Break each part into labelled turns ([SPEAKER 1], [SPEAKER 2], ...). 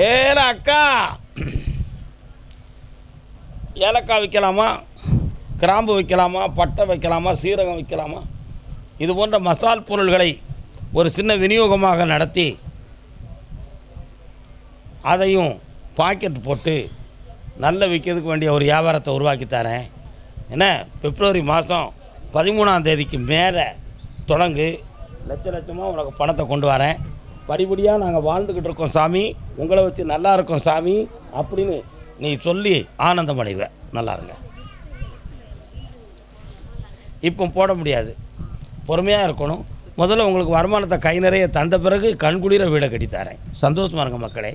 [SPEAKER 1] ஏல அக்கா, ஏலக்காய் வைக்கலாமா, கிராம்பு வைக்கலாமா, பட்டை வைக்கலாமா, சீரகம் வைக்கலாமா, இது போன்ற மசால் பொருள்களை ஒரு சின்ன விநியோகமாக நடத்தி அதையும் பாக்கெட் போட்டு நல்ல விற்கிறதுக்கு வேண்டிய ஒரு வியாபாரத்தை உருவாக்கி தரேன். என்ன, பிப்ரவரி மாதம் 13ஆம் தேதிக்கு மேலே தொடங்கு, லட்சமாக உனக்கு பணத்தை கொண்டு வரேன். படிப்படியாக நாங்கள் வாழ்ந்துக்கிட்டு இருக்கோம் சாமி, உங்களை வச்சு நல்லா இருக்கோம் சாமி அப்படின்னு நீ சொல்லி ஆனந்தம் அடைவ. நல்லா இருங்க. இப்போ போட முடியாது, பொறுமையாக இருக்கணும். முதல்ல உங்களுக்கு வருமானத்தை கை நிறைய தந்த பிறகு கண்குளிர வீடை கட்டித்தரேன். சந்தோஷமாக இருங்க மக்களே,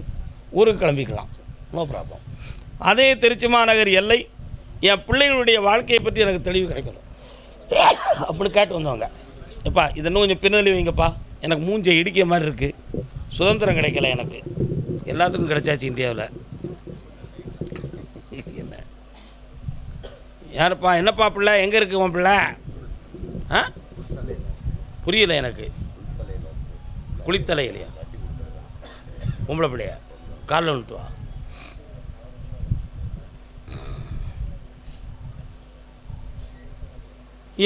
[SPEAKER 1] ஊருக்கு கிளம்பிக்கலாம், நோ ப்ராப்ளம். அதே திருச்சி மாநகர் எல்லை, என் பிள்ளைகளுடைய வாழ்க்கையை பற்றி எனக்கு தெளிவு கிடைக்கணும் அப்படின்னு கேட்டு வந்தவங்க, எப்பா இதை இன்னும் கொஞ்சம் பின்னணி வைங்கப்பா, எனக்கு மூஞ்சை இடிக்கிற மாதிரி இருக்குது, சுதந்திரம் கிடைக்கல எனக்கு, எல்லாத்துக்கும் கிடைச்சாச்சு இந்தியாவில். என்ன யாருப்பா, என்னப்பா பிள்ளை, எங்கே இருக்குது உன் பிள்ளை? ஆ, புரியலை எனக்கு. குளித்தலை இல்லையா பொம்பளை பிள்ளையா? காலில் வந்துட்டு வா.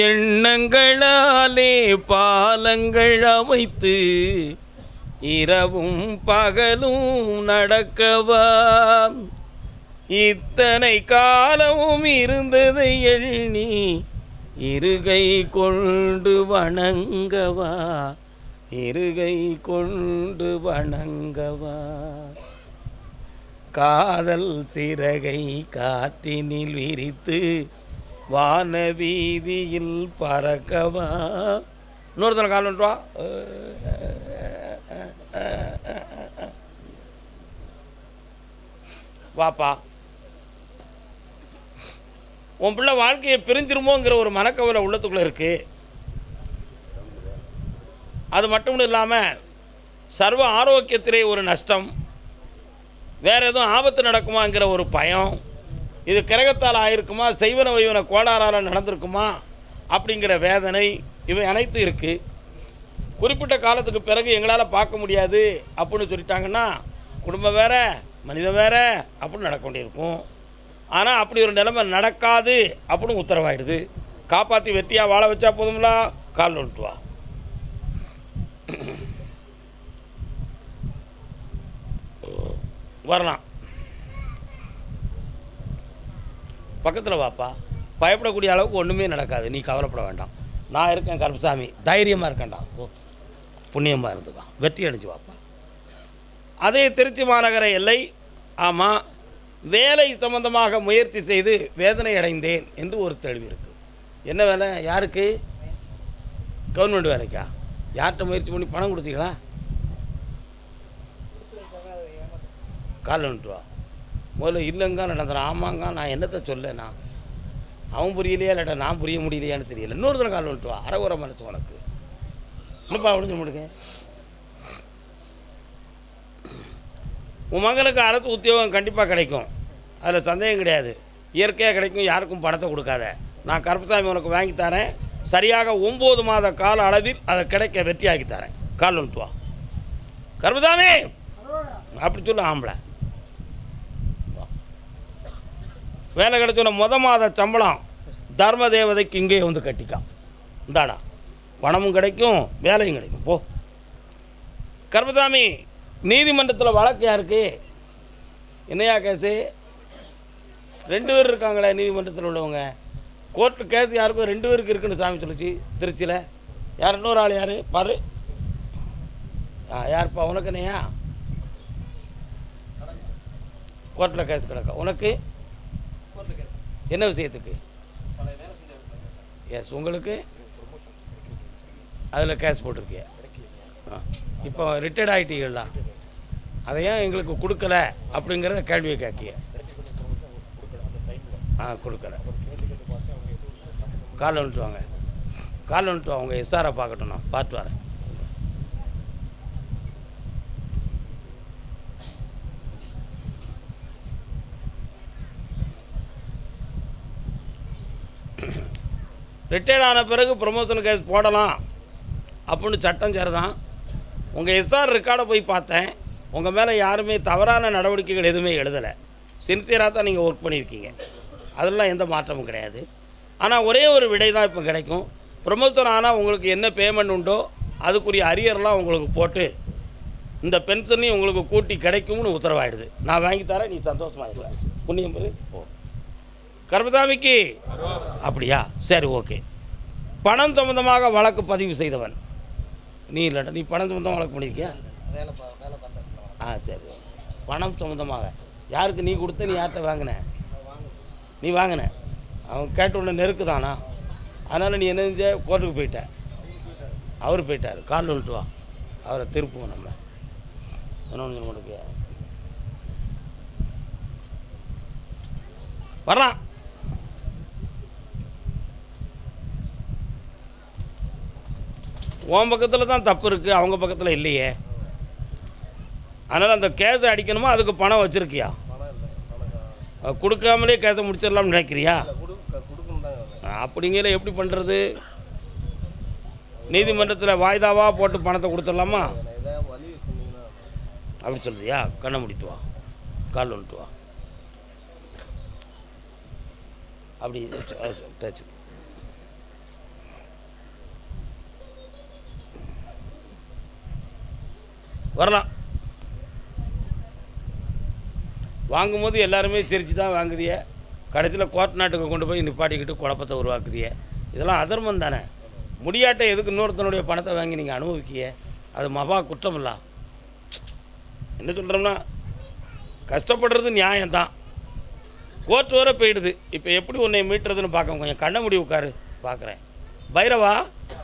[SPEAKER 1] எண்ணங்களாலே பாலங்கள் அமைத்து இரவும் பகலும் நடக்கவா, இத்தனை காலமும் இருந்ததை எண்ணி இருகை கொண்டு வணங்கவா, இருகை கொண்டு வணங்கவா, காதல் சிறகை காற்றினில் விரித்து வான வீதியில் பறக்கவா. இன்னொருத்தனை கால் வந்துட்டு வா. வாப்பா, உன் பிள்ளை வாழ்க்கையை பிரிஞ்சிருமோங்கிற ஒரு மனக்கவலை உள்ளத்துக்குள்ளே இருக்குது. அது மட்டும் இல்லாமல் சர்வ ஆரோக்கியத்திலே ஒரு நஷ்டம், வேறு எதுவும் ஆபத்து நடக்குமாங்கிற ஒரு பயம், இது கிரகத்தால் ஆயிருக்குமா, செய்வன வைவன கோளாறால் நடந்திருக்குமா அப்படிங்கிற வேதனை, இவை அனைத்தும் இருக்குது. குறிப்பிட்ட காலத்துக்கு பிறகு எங்களால் பார்க்க முடியாது அப்படின்னு சொல்லிட்டாங்கன்னா குடும்பம் வேறு மனிதன் வேறு அப்படின்னு நடக்க வேண்டியிருக்கும். ஆனால் அப்படி ஒரு நிலைமை நடக்காது அப்படின்னு உத்தரவாயிடுது. காப்பாற்றி வெட்டியாக வாழ வச்சா போதுங்களா, காலில் வந்துட்டு வா. வரலாம், பக்கத்தில் வாப்பா. பயப்படக்கூடிய அளவுக்கு ஒன்றுமே நடக்காது, நீ கவலைப்பட வேண்டாம். நான் இருக்கேன் கருப்பசாமி, தைரியமாக இருக்கேன்டா. ஓ, புண்ணியமாக இருந்துக்கா, வெற்றி அடைஞ்சு வாப்பா. அதே திருச்சி மாநகர எல்லை, ஆமாம், வேலை சம்பந்தமாக முயற்சி செய்து வேதனை அடைந்தேன் என்று ஒரு தெளிவு இருக்குது. என்ன வேலை? யாருக்கு? கவர்மெண்ட் வேலைக்கா? யார்கிட்ட முயற்சி பண்ணி பணம் கொடுத்தீங்களா? காலில் வந்துட்டு வா. முதல்ல இல்லைங்க நடந்துறேன், ஆமாங்க நான் என்னத்தை சொல்லேண்ணா, அவன் புரியலையா இல்லாட்டா நான் புரிய முடியலையான்னு தெரியல. இன்னொரு தடவை கால் வந்துட்டு வா. அரைகுறை மனசு உனக்கு என்னப்பா முடிஞ்சு முடுங்க. உன் மகனுக்கு அரசு உத்தியோகம் கண்டிப்பாக கிடைக்கும், அதில் சந்தேகம் கிடையாது. இயற்கையாக கிடைக்கும், யாருக்கும் பணத்தை கொடுக்காத. நான் கருப்பசாமி உனக்கு வாங்கி தரேன், சரியாக 9 மாத கால அளவில் அதை கிடைக்க வெற்றியாக்கி தரேன். கால் வந்துட்டு வா கருப்பசாமி, அப்படி சொல்ல ஆம்பளை. வேலை கிடைச்சோன்னா மாத சம்பளம் தர்ம தேவதைக்கு இங்கே வந்து கட்டிக்கான். இந்தாடா, பணமும் கிடைக்கும், வேலையும் கிடைக்கும். போ கருப்பசாமி. நீதிமன்றத்தில் வழக்கு யாருக்கு? என்னையா கேஸு? 2 பேர் இருக்காங்களே நீதிமன்றத்தில் உள்ளவங்க. கோர்ட்டு கேஸ் யாருக்கும் 2 பேருக்கு இருக்குன்னு சாமி சொல்லிச்சு திருச்சியில். யார்? இன்னொரு ஆள் யார் பாரு. யாருப்பா? உனக்கு என்னையா கோர்ட்டில் கேஸ் கிடக்கா? உனக்கு என்ன விஷயத்துக்கு? எஸ், உங்களுக்கு அதில் கேஸ் போட்டிருக்கிய. இப்போ ரிட்டையர்ட் ஆகிட்டீங்களா, அதை ஏன் எங்களுக்கு கொடுக்கல அப்படிங்கிறத கேள்வியை கேட்கிய. கொடுக்கல. காலில் வந்துட்டு வாங்க, காலில் வந்துட்டு வாங்க. எஸ்ஆரை பார்க்கட்டும், நான் பார்த்து வரேன். ரிட்டையர்ட் ஆன பிறகு ப்ரொமோஷன் கேஸ் போடலாம் அப்படின்னு சட்டம் சரிதான். உங்கள் எஸ்ஆர் ரெக்கார்டை போய் பார்த்தேன், உங்கள் மேலே யாருமே தவறான நடவடிக்கைகள் எதுவுமே எழுதலை. சின்சியராக தான் நீங்கள் ஒர்க் பண்ணியிருக்கீங்க, அதெல்லாம் எந்த மாற்றமும் கிடையாது. ஆனால் ஒரே ஒரு விடை தான் இப்போ கிடைக்கும். ப்ரொமோஷன் ஆனால் உங்களுக்கு என்ன பேமெண்ட் உண்டோ அதுக்குரிய அரியர்லாம் உங்களுக்கு போட்டு இந்த பென்ஷனையும் உங்களுக்கு கூட்டி கிடைக்கும்னு உத்தரவாயிடுது. நான் வாங்கி தரேன், நீ சந்தோஷமாகிடுவேன். புண்ணியம் பெரு ஓ கர்மசாமிக்கு அப்படியா? சரி, ஓகே. பணம் சம்மந்தமாக வழக்கு பதிவு செய்தவன் நீ இல்லைடா. நீ பணம் சம்மந்தமாக வழக்கு பண்ணியிருக்கியா? சரி. பணம் சம்மந்தமாக யாருக்கு நீ கொடுத்த? நீ யார்கிட்ட வாங்கின? நீ வாங்கின. அவன் கேட்ட உடனே நெருக்குதானா? அதனால் நீ என்ன செஞ்ச? கோர்ட்டுக்கு போயிட்ட. அவர் போயிட்டார். காலில் விட்டு வா, அவரை திருப்புவோம். நம்ம என்ன உனக்கு வரலாம். உன் பக்கத்தில் தான் தப்பு இருக்குது, அவங்க பக்கத்தில் இல்லையே. அதனால் அந்த கேஸை அடிக்கணுமா? அதுக்கு பணம் வச்சுருக்கியா? கொடுக்காமலே கேஸை முடிச்சிடலாம்னு நினைக்கிறியா? அப்படிங்கிற எப்படி பண்ணுறது? நீதிமன்றத்தில் வாய்தாவாக போட்டு பணத்தை கொடுத்துடலாமா? அப்படி சொல்லுதியா? கண்ணை முடிட்டு வா, கால் வந்துட்டு வா. அப்படி தேய்ச்சி வரலாம். வாங்கும்போது எல்லாருமே சிரித்து தான் வாங்குதிய, கடைசியில் கோர்ட் நாட்டுக்கு கொண்டு போய் நிப்பாட்டிக்கிட்டு குழப்பத்தை உருவாக்குதிய. இதெல்லாம் அதர்மம் தானே. முடியாட்டை எதுக்கு இன்னொருத்தனுடைய பணத்தை வாங்கி நீங்கள் அனுபவிக்கிய? அது மகா குற்றம் இல்லை. என்ன சொல்கிறோம்னா, கஷ்டப்படுறது நியாயம்தான். கோர்ட் வர போயிடுது. இப்போ எப்படி உன்னை மீட்டுறதுன்னு பார்க்க கொஞ்சம் கண்ண முடி உட்காரு பார்க்குறேன். பைரவா,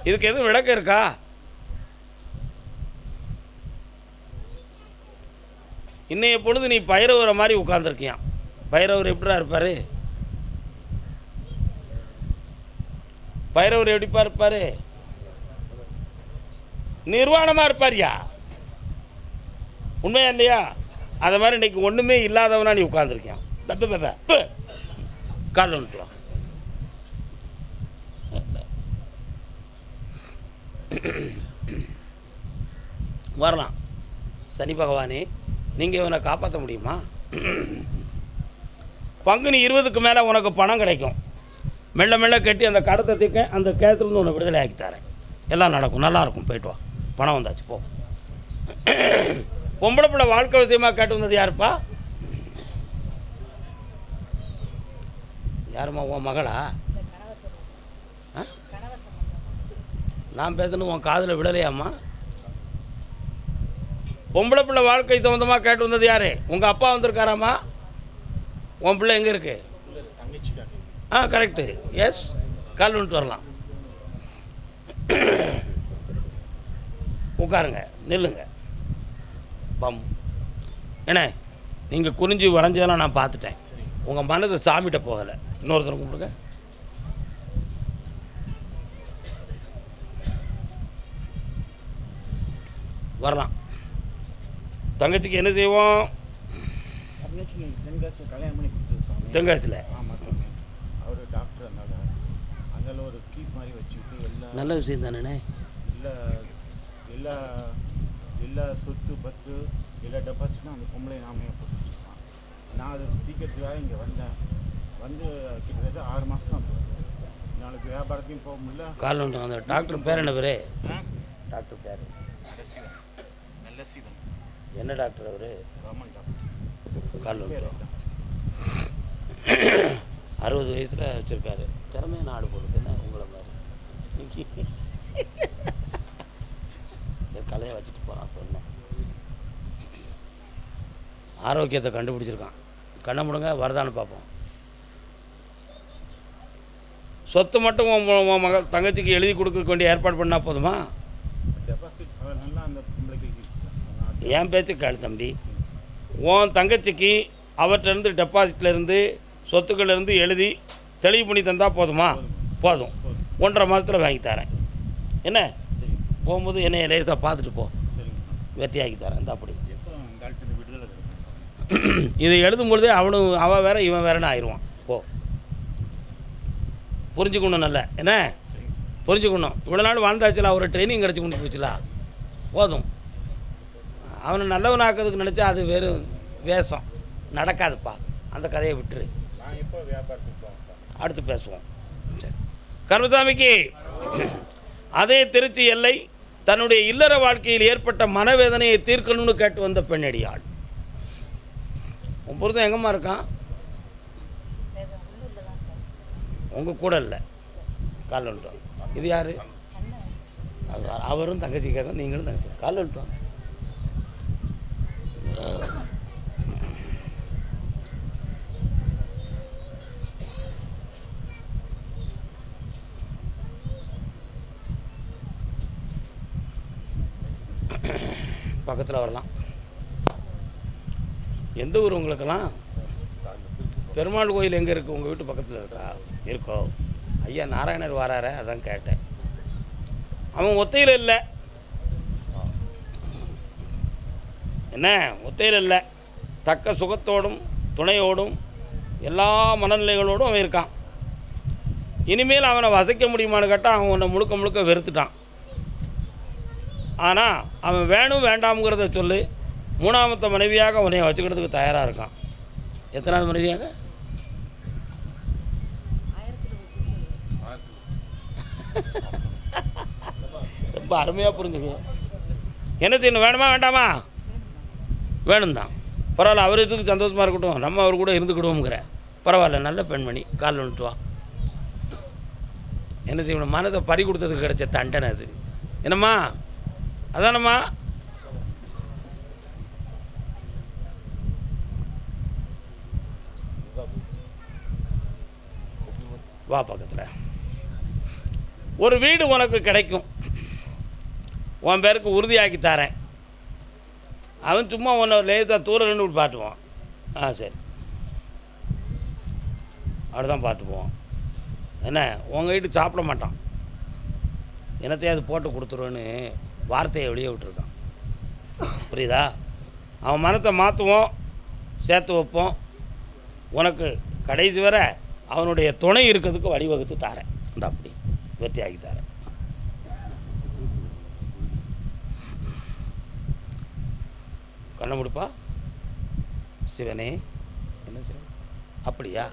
[SPEAKER 1] இதுக்கு எதுவும் விளக்கம் இருக்கா? இன்னைய பொழுது நீ பைரவரை மாதிரி உட்கார்ந்துருக்கியான். பைரவர் எப்படிடா இருப்பார்? பைரவர் எப்படிப்பா இருப்பார்? நிர்வாணமாக இருப்பார்யா. உண்மையா இல்லையா? அதை மாதிரி இன்றைக்கி ஒன்றுமே இல்லாதவனா நீ உட்காந்துருக்கியான். கால் வந்துக்கலாம். வரலாம். சனி பகவானே, நீங்கள் இவனை காப்பாற்ற முடியுமா? பங்குனி 20க்கு மேலே உனக்கு பணம் கிடைக்கும். மெல்ல மெல்ல கட்டி அந்த கடத்தை தீக்க அந்த கேத்துலேருந்து உன்னை விடுதலை ஆக்கி தரேன். எல்லாம் நடக்கும், நல்லாயிருக்கும். போய்ட்டு வா, பணம் வந்தாச்சு, போ. பொம்பளை பிள்ளை வாழ்க்கை விஷயமாக கேட்டு வந்தது யாருப்பா? யாரும்மா? உன் மகளா? நான் பேசணும் உன் காதில் விடலையாம்மா? பொம்பளை பிள்ளை வாழ்க்கை சம்மந்தமாக கேட்டு வந்தது யார்? உங்கள் அப்பா வந்திருக்காராம்மா? உன் பிள்ளை எங்கே இருக்கு? கரெக்டு. எஸ், கால் வந்துட்டு வரலாம். உட்காருங்க, நில்லுங்க. பம் என்ன நீங்கள் குறிஞ்சி வளைஞ்சதெல்லாம் நான் பார்த்துட்டேன். உங்கள் மனது சாமிகிட்ட போகலை. இன்னொருத்தர் கும்பிடுங்க. வரலாம். தங்கச்சிக்கு என்ன செய்வோம்? தென்காசியில்
[SPEAKER 2] அவர் டாக்டர், அதனால அங்கே ஒரு ஸ்கீம் மாதிரி வச்சுக்கிட்டு
[SPEAKER 1] நல்ல விஷயம் தானே.
[SPEAKER 2] எல்லா சொத்து பத்து எல்லா டெபாசிட்டும் அந்த பொம்பளை நாமே போட்டுருக்கான். நான் அது சீக்கிரத்துக்காக இங்கே வந்து கிட்டத்தட்ட 6 மாதம். நாளைக்கு வியாபாரத்தையும் போக முடியல.
[SPEAKER 1] காரணம் அந்த டாக்டர் பேர் என்ன பேர்? டாக்டர் பேர்
[SPEAKER 2] நல்லசிவன்.
[SPEAKER 1] என்ன டாக்டர் அவர்?
[SPEAKER 2] Government doctor.
[SPEAKER 1] கால் 60 வயசில் வச்சுருக்காரு. திறமையான ஆடு போடுறது என்ன உங்களை மாதிரி. சரி, கலையை வச்சுட்டு போகிறான். இப்போ என்ன ஆரோக்கியத்தை கண்டுபிடிச்சிருக்கான். கண்ணை முடுங்க, வரதான்னு பார்ப்போம். சொத்து மட்டும் உன் மகள் தங்கச்சிக்கு எழுதி கொடுக்க வேண்டிய ஏற்பாடு பண்ணால் போதுமா?
[SPEAKER 2] டெபாசிட் நல்லா அந்த பொம்பளைக்கு.
[SPEAKER 1] என் பேச்சு கேளு தம்பி. உன் தங்கச்சிக்கு அவர்கிட்டருந்து டெபாசிட்லேருந்து சொத்துக்கள்லேருந்து எழுதி தெளிவு பண்ணி தந்தால் போதுமா? போதும். 1.5 மாதத்தில் வாங்கி தரேன். என்ன போகும்போது என்னைய லேசாக பார்த்துட்டு போ, வெட்டியாக்கி தரேன். இந்த அப்படி இது எழுதும்பொழுதே அவன் வேற இவன் வேறன்னு ஆயிடுவான். போ, புரிஞ்சுக்கணும். நல்ல என்ன புரிஞ்சுக்கணும். இவ்வளோ நாள் வாழ்ந்தாச்சுல, ஒரு ட்ரைனிங் கிடச்சி கொண்டு போச்சுல, போதும். அவனை நல்லவனாக்கிறதுக்கு நினச்சா அது வெறும் வேஷம், நடக்காதுப்பா. அந்த கதையை விட்டுரு,
[SPEAKER 2] நான் எப்போ வியாபாரத்துக்கு போவேன் சார்?
[SPEAKER 1] அடுத்து பேசுவோம். சரி, கருமசாமிக்கு அதே திருச்சி எல்லை தன்னுடைய இல்லற வாழ்க்கையில் ஏற்பட்ட மனவேதனையை தீர்க்கணும்னு கேட்டு வந்த பெண்ணடியாள். உன் பொருத்தம் எங்கம்மா இருக்கான்? உங்கள் கூட இல்லை, கால் வந்துட்டோம். இது யார்? அவரும் தங்கச்சி கேட்க, நீங்களும் தங்கச்சி. கால் வந்துட்டோம். பக்கத்தில் வரலாம். எந்த ஊர் உங்களுக்கெல்லாம்? பெருமாள் கோயில் எங்கே இருக்குது? உங்கள் வீட்டு பக்கத்தில் இருக்கா? இருக்கோ? ஐயா நாராயணர் வரார, அதான் கேட்டேன். அவன் ஒத்தையில் இல்லை. என்ன ஒத்தையில் இல்லை, தக்க சுகத்தோடும் துணையோடும் எல்லா மனநிலைகளோடும் அவன் இருக்கான். இனிமேல் அவனை வசைக்க முடியுமான்னு கேட்டால் அவன் உன்னை முழுக்க முழுக்க வெறுத்துட்டான். ஆனால் அவன் வேணும் வேண்டாம்ங்கிறத சொல்லு, மூணாமத்த மனைவியாக உன்னை வச்சுக்கிறதுக்கு தயாராக இருக்கான். எத்தனாவது மனைவியாக? ரொம்ப அருமையாக புரிஞ்சுக்க. என்ன செய்யணும்? வேணுமா வேண்டாமா? வேணும் தான். பரவாயில்ல, அவருக்கு சந்தோஷமாக இருக்கட்டும், நம்ம அவர் கூட இருந்துக்கிடுவோங்கிற. பரவாயில்ல, நல்ல பெண்மணி, கால் வந்துட்டு வா. என்ன செய்யணும்? மனதை பறி கொடுத்ததுக்கு கிடைச்ச தண்டனை அது. என்னம்மா? அதானம்மா? வா பக்கத்தில். ஒரு வீடு உனக்கு கிடைக்கும், உன் பேருக்கு உறுதியாக்கி தரேன். அவன் சும்மா உன்னை லேசாக தூரம் நின்று பார்த்துக்குவான். சரி, அப்படிதான் பார்த்துக்குவோம். என்ன, உங்கள் வீட்டு சாப்பிட மாட்டான், என்னத்தையாவது போட்டு கொடுத்துருவேன்னு வார்த்தையை வெளியே விட்டுருக்கான். புரியுதா? அவன் மனத்தை மாற்றுவோம், சேர்த்து வைப்போம். உனக்கு கடைசி வரை அவனுடைய துணை இருக்கிறதுக்கு வழிவகுத்து தாரேன். இந்த அப்படி வெற்றியாகி தாரேன். கண்ணை முடிப்பா. சிவனே, என்ன சிவன்? அப்படியா?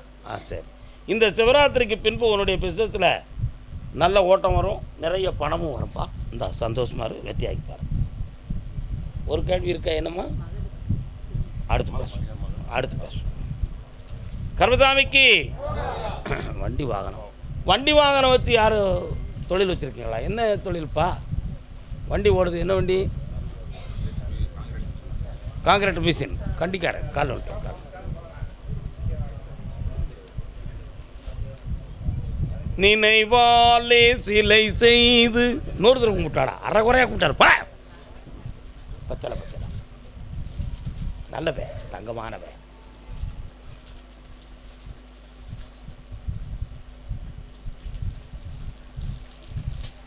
[SPEAKER 1] சரி. இந்த சிவராத்திரிக்கு பின்பு உன்னுடைய பிசினஸில் நல்ல ஓட்டம் வரும், நிறைய பணமும் வரும்ப்பா. இந்த சந்தோஷமாக இரு, வெற்றி ஆகிப்பார். ஒரு கேள்வி இருக்கா? என்னம்மா? அடுத்து பேசும். கர்மசாமிக்கு வண்டி வாகனம் வச்சு யார் தொழில் வச்சுருக்கீங்களா? என்ன தொழில்ப்பா? வண்டி ஓடுது. என்ன வண்டி? Concrete machine. கண்டிக்காரன் கால் வந்துட்டு. நினைவாலே சிலை செய்து நூறு தடவை கும்பிட்டாடா, அரைக்குறையாக கும்பிட்டாருப்பா. பத்தலை நல்லவே, தங்கமானவே.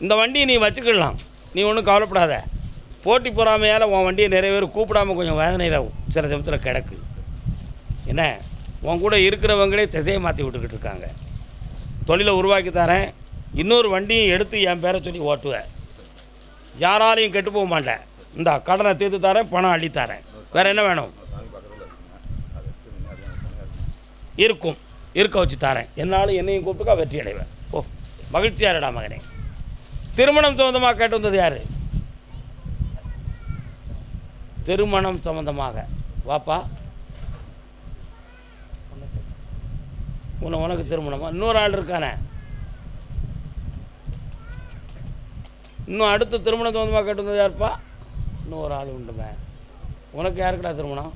[SPEAKER 1] இந்த வண்டியை நீ வச்சுக்கலாம், நீ ஒன்றும் கவலைப்படாத. போட்டி பொறாமையால் உன் வண்டியை நிறைய பேர் கூப்பிடாமல் கொஞ்சம் வேதனையில் சில சமயத்தில் கிடக்கு. என்ன, உன் கூட இருக்கிறவங்களே திசையை மாற்றி விட்டுக்கிட்டு இருக்காங்க. தொழிலை உருவாக்கி தரேன், இன்னொரு வண்டியும் எடுத்து என் பேரை சொல்லி ஓட்டுவேன். யாராலையும் கெட்டு போக மாட்டேன். இந்த கடனை தீர்த்து தரேன், பணம் அள்ளித்தரேன். வேறு என்ன வேணும்? இருக்க வச்சு தரேன். என்னாலும் என்னையும் கூப்பிட்டுக்கா, வெற்றி அடைவேன். ஓ, மகிழ்ச்சியாருடா மகனே. திருமணம் சம்மந்தமாக கேட்டு வந்தது யார்? திருமணம் சம்மந்தமாக வாப்பா. உனக்கு திருமணமா? இன்னொரு ஆள் இருக்கானே, இன்னும் அடுத்த திருமணம் சம்மந்தமாக கேட்டு வந்தது யாருப்பா? இன்னொரு ஆள் உண்டுமே. உனக்கு யாருக்குடா திருமணம்?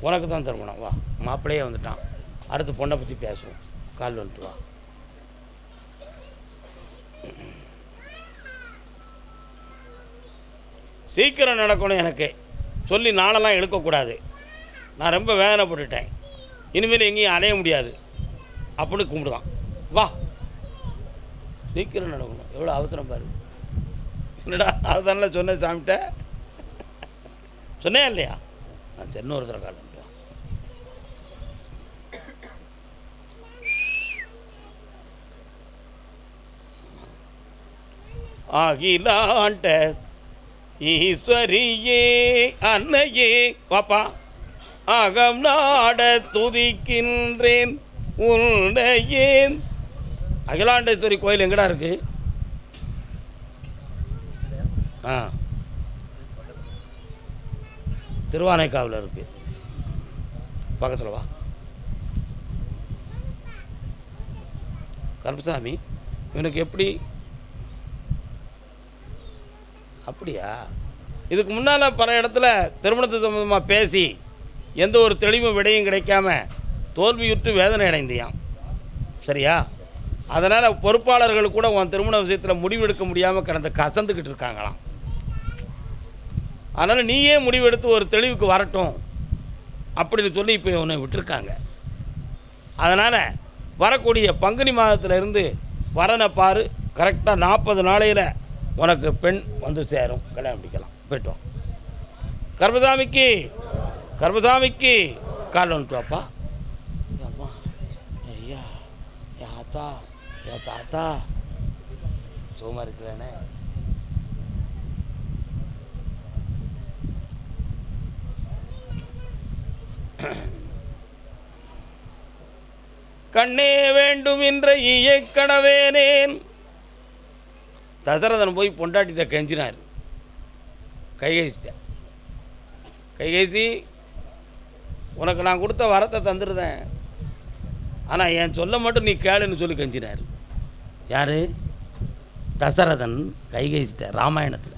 [SPEAKER 1] உனக்கு தான் திருமணம். வா, மாப்பிள்ளையே வந்துட்டான். அடுத்து பொண்ணை பற்றி பேசுவோம். கால் வந்துட்டு வா. சீக்கிரம் நடக்கணும். எனக்கு சொல்லி நாளெல்லாம் எடுக்கக்கூடாது. நான் ரொம்ப வேதனைப்பட்டுட்டேன். இனிமேல் எங்கேயும் அலைய முடியாது அப்படின்னு கும்பிடுவான். வா, சீக்கிரம் நடக்கணும். எவ்வளோ அவசரம் பாரு. என்னடா அதுதானே சொன்னேன் சாமிட்ட, சொன்னேன் இல்லையா? சரி, இன்னொரு தடவை கால் பண்ணிட்டு ஆகிலாண்ட ஈஸ்வரியே அன்னையே பாப்பா அகம் நாட துதிக்கின்றேன் உன்னையே. அகிலாண்டேஸ்வரி கோயில் எங்கடா இருக்கு? திருவானைக்காவில் இருக்கு, பக்கத்தில் வா. கருப்பசாமி இவனுக்கு எப்படி அப்படியா? இதுக்கு முன்னால் பல இடத்துல திருமணத்து சம்பந்தமாக பேசி எந்த ஒரு தெளிவும் விடையும் கிடைக்காம தோல்வியுற்று வேதனை அடைந்தியான், சரியா? அதனால் பொறுப்பாளர்கள் கூட உன் திருமண விஷயத்தில் முடிவெடுக்க முடியாமல் கடந்த கசந்துக்கிட்டு இருக்காங்களாம். அதனால் நீயே முடிவெடுத்து ஒரு தெளிவுக்கு வரட்டும் அப்படின்னு சொல்லி இப்போ உன்னை விட்டுருக்காங்க. அதனால் வரக்கூடிய பங்குனி மாதத்திலிருந்து வரனை பாரு, கரெக்டாக 40 நாளையில் உனக்கு பெண் வந்து சேரும், கல்யாணம் முடிக்கலாம். போய்ட்டோம். கர்மசாமிக்கு கர்மசாமிக்கு கால் வந்துட்டு வாப்பா. அம்மா ஐயா என் ஆத்தா என் தாத்தா சும்மா இருக்கிறேனே. கண்ணே வேண்டும் என்ற ஈயக்கடவேனேன். தசரதன் போய் பொண்டாட்டிட்ட கெஞ்சினார். கைகேசி உனக்கு நான் கொடுத்த வரத்தை தந்துருந்தேன், ஆனால் என் சொல்ல மட்டும் நீ கேளுன்னு சொல்லி கெஞ்சினார். யார்? தசரதன் கைகேசிட்ட ராமாயணத்தில்.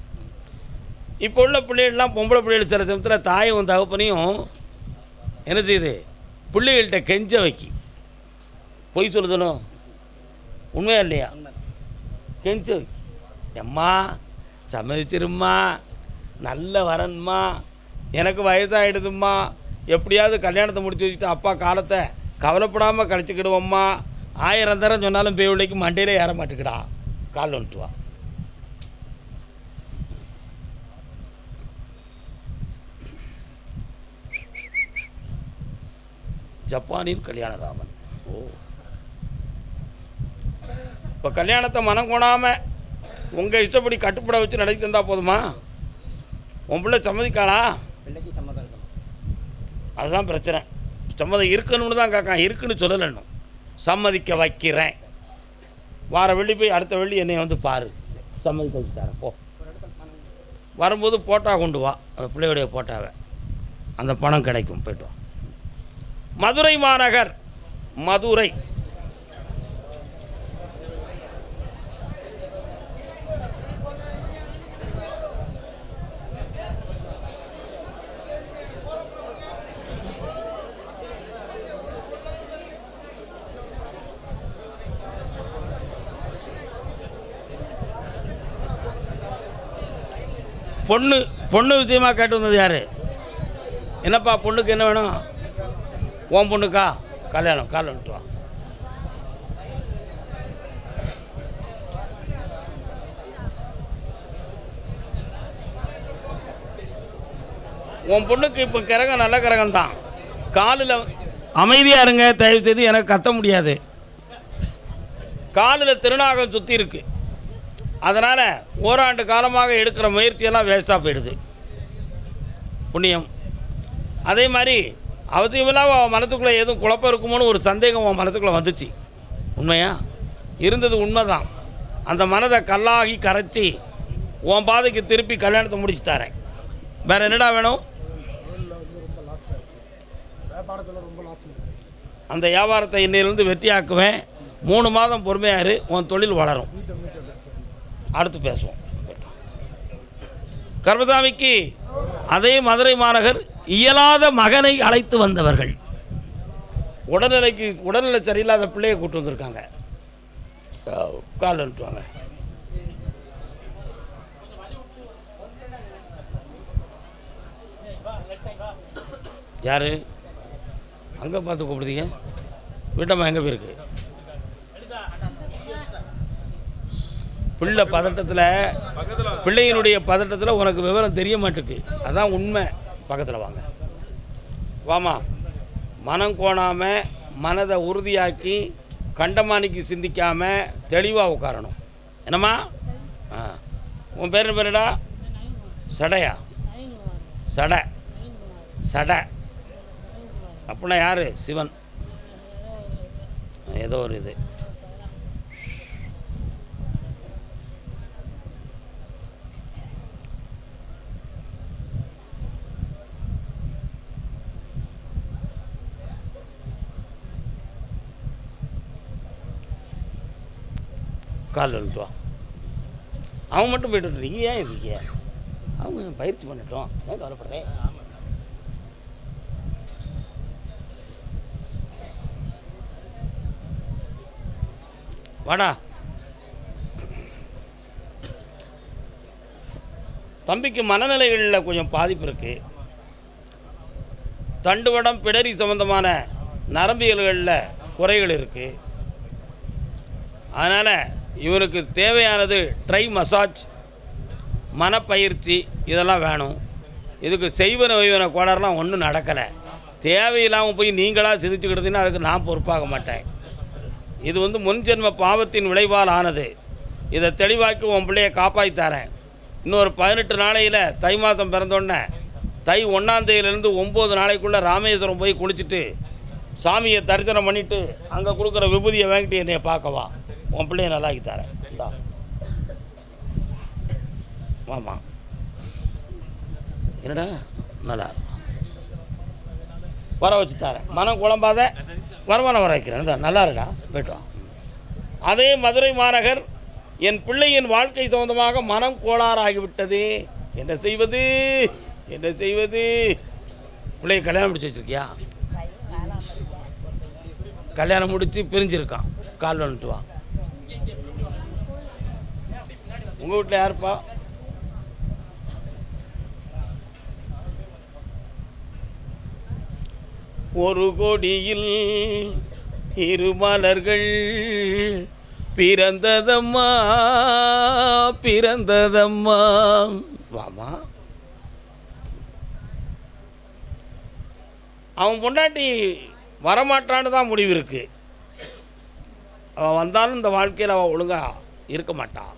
[SPEAKER 1] இப்போ உள்ள பிள்ளைகள்லாம் பொம்பளை பிள்ளைகள் சில சமயத்தில் தாயும் தகப்பனையும் என்ன செய்யுது, பிள்ளைகள்கிட்ட கெஞ்ச வைக்கி. பொய் சொல்லுதனும் உண்மையா இல்லையா? கெஞ்ச வைக்கி. எம்மா சம்மதிச்சிரும்மா, நல்ல வரன்மா, எனக்கு வயசாகிடுதும்மா, எப்படியாவது கல்யாணத்தை முடிச்சு வச்சுட்டு அப்பா காலத்தை கவலைப்படாமல் கழிச்சிக்கிடுவோம்மா, 1000 தரம் சொன்னாலும் பேவிலைக்கு மண்டையிலே ஏற மாட்டேக்கிடா, கால் வந்துட்டு வா. ஜப்பானின் கல்யாணராமன். ஓ, இப்போ கல்யாணத்தை மனம் கொணாமல் உங்கள் இஷ்டப்படி கட்டுப்பட வச்சு நடத்தி தந்தால் போதுமா? உன் பிள்ளை சம்மதிக்காளா?
[SPEAKER 3] பிள்ளைக்கு சம்மதம் இருக்கணும்,
[SPEAKER 1] அதுதான் பிரச்சனை. சம்மதம் இருக்கணும்னு தான் காக்கான், இருக்குன்னு சொல்லலைன்னு. சம்மதிக்க வைக்கிறேன், வார வெள்ளி போய் அடுத்த வெள்ளி என்னை வந்து பாரு, சம்மதிக்க வச்சு தரேன். போ, வரும்போது போட்டா கொண்டு வா, அந்த பிள்ளையுடைய போட்டாவை, அந்த பணம் கிடைக்கும். போய்ட்டு வா. மதுரை மாநகர், மதுரை. பொண்ணு விஷயமாக கேட்டு வந்தது யார்? என்னப்பா பொண்ணுக்கு என்ன வேணும்? உன் பொண்ணுக்கா கல்யாணம்? கால் வந்துட்டு வா. உன் பொண்ணுக்கு இப்போ கிரகம் நல்ல கிரகம் தான். காலில் அமைதியாக இருங்க தயவு செய்து, எனக்கு கத்த முடியாது. காலில் திருநாகம் சுற்றி இருக்குது, அதனால் ஓராண்டு காலமாக எடுக்கிற முயற்சியெல்லாம் வேஸ்ட்டாக போயிடுது, புண்ணியம். அதே மாதிரி அவசியமில்லாம அவன் மனத்துக்குள்ளே எதுவும் குழப்பம் இருக்குமோன்னு ஒரு சந்தேகம் அவன் மனத்துக்குள்ளே வந்துச்சு. உண்மையா இருந்தது உண்மைதான். அந்த மனதை கல்லாகி கரைச்சி உன் பாதைக்கு திருப்பி கல்யாணத்தை முடிச்சு தரேன். வேறு என்னடா வேணும்? அந்த வியாபாரத்தை இன்னையிலேருந்து வெற்றியாக்குவேன். 3 மாதம் பொறுமையாரு, உன் தொழில் வளரும். அடுத்து பேசுவோம். கர்மசாமிக்கு அதே மதுரை மாநகர் இயலாத மகனை அழைத்து வந்தவர்கள். உடல்நிலை சரியில்லாத பிள்ளையை கூட்டு வந்திருக்காங்க. கால் வந்துட்டுவாங்க. யாரு அங்கே பார்த்து கூப்பிடுதீங்க? வீட்டம்மா எங்கே போயிருக்கு? பிள்ளை பதட்டத்தில், பிள்ளையினுடைய பதட்டத்தில் உனக்கு விவரம் தெரிய மாட்டுக்கு, அதான் உண்மை. பக்கத்தில் வாங்க, வாமா. மனம் கோணாமல் மனதை உறுதியாக்கி கண்டமானிக்கு சிந்திக்காமல் தெளிவாக உட்காரணும். என்னம்மா? உன் பேர் என்ன பேருடா? சடையா? சடை. சடை அப்படின்னா யார்? சிவன். ஏதோ ஒரு இது. கால் வந்துட்டு வா. அவன் மட்டும் போய்ட்டு நீங்கள் ஏன் இருக்கீங்க? அவங்க பயிற்சி பண்ணட்டும், ஏன் கவலைப்படுறேன்? வாடா தம்பிக்கு மனநிலைகளில் கொஞ்சம் பாதிப்பு இருக்குது. தண்டுவடம் பிடரி சம்பந்தமான நரம்பியல்களில் குறைகள் இருக்குது. அதனால் இவனுக்கு தேவையானது ட்ரை மசாஜ், மனப்பயிற்சி இதெல்லாம் வேணும். இதுக்கு செய்வன வைவன கோளாறுலாம் ஒன்றும் நடக்கலை. தேவையில்லாமல் போய் நீங்களாக சிந்திச்சுக்கிட்டதுன்னா அதுக்கு நான் பொறுப்பாக மாட்டேன். இது முன்ஜென்ம பாவத்தின் விளைவால் ஆனது. இதை தெளிவாக்கி உன் பிள்ளையை காப்பாற்றித்தரேன். இன்னொரு 18 நாளையில் தை மாதம் பிறந்தோடனே தை 1ஆம் தேதியிலேருந்து 9 நாளைக்குள்ளே ராமேஸ்வரம் போய் குளிச்சுட்டு சாமியை தரிசனம் பண்ணிவிட்டு அங்கே கொடுக்குற விபூதியை வாங்கிட்டு என்னையை பார்க்கவா. உன் பிள்ளையை நல்லாக்கி தரேன். இந்தா ஆமாம். என்னடா நல்லா வர வச்சு தரேன். மனம் குழம்பாத வருமானம் வர வைக்கிறேன். இந்தா நல்லா இருக்கா போய்ட்டோம். அதே மதுரை மாநகர் என் பிள்ளையின் வாழ்க்கை சம்பந்தமாக மனம் கோளாறாகிவிட்டது. என்ன செய்வது என்ன செய்வது? பிள்ளையை கல்யாணம் முடிச்சு வச்சுருக்கியா? கல்யாணம் முடித்து பிரிஞ்சிருக்கான். கால் வந்துட்டு வா. உங்கள் வீட்டில் யாருப்பா? ஒரு கொடியில் இரு மலர்கள் பிறந்ததம்மா பிறந்ததம்மா. வாமா. அவன் பொண்டாட்டி வரமாட்டான்னு தான் முடிவு இருக்குது. அவன் வந்தாலும் இந்த வாழ்க்கையில் அவள் ஒழுங்காக இருக்க மாட்டான்.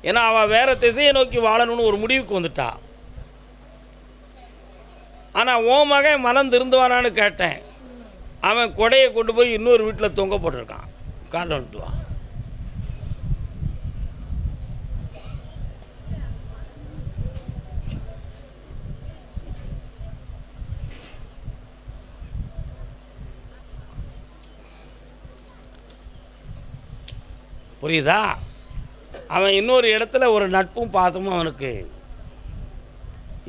[SPEAKER 1] ஏன்னா அவள் வேறு திசையை நோக்கி வாழணும்னு ஒரு முடிவுக்கு வந்துட்டா. ஆனால் உன் மகன் மனம் திருந்துவானான்னு கேட்டேன். அவன் கொடையை கொண்டு போய் இன்னொரு வீட்டில் தொங்க போட்டிருக்கான். காலில் வந்துட்டுவான். புரியுதா? அவன் இன்னொரு இடத்துல ஒரு நட்பும் பாசமும் அவனுக்கு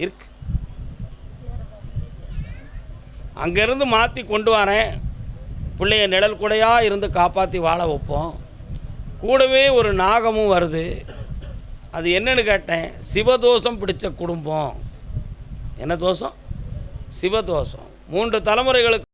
[SPEAKER 1] இருக்கு. அங்கேருந்து மாற்றி கொண்டு வரேன். பிள்ளைய நிழல் கூடையாக இருந்து காப்பாற்றி வாழ வைப்போம். கூடவே ஒரு நாகமும் வருது. அது என்னன்னு கேட்டேன். சிவதோஷம் பிடிச்ச குடும்பம். என்ன தோஷம்? சிவதோஷம். 3 தலைமுறைகளுக்கு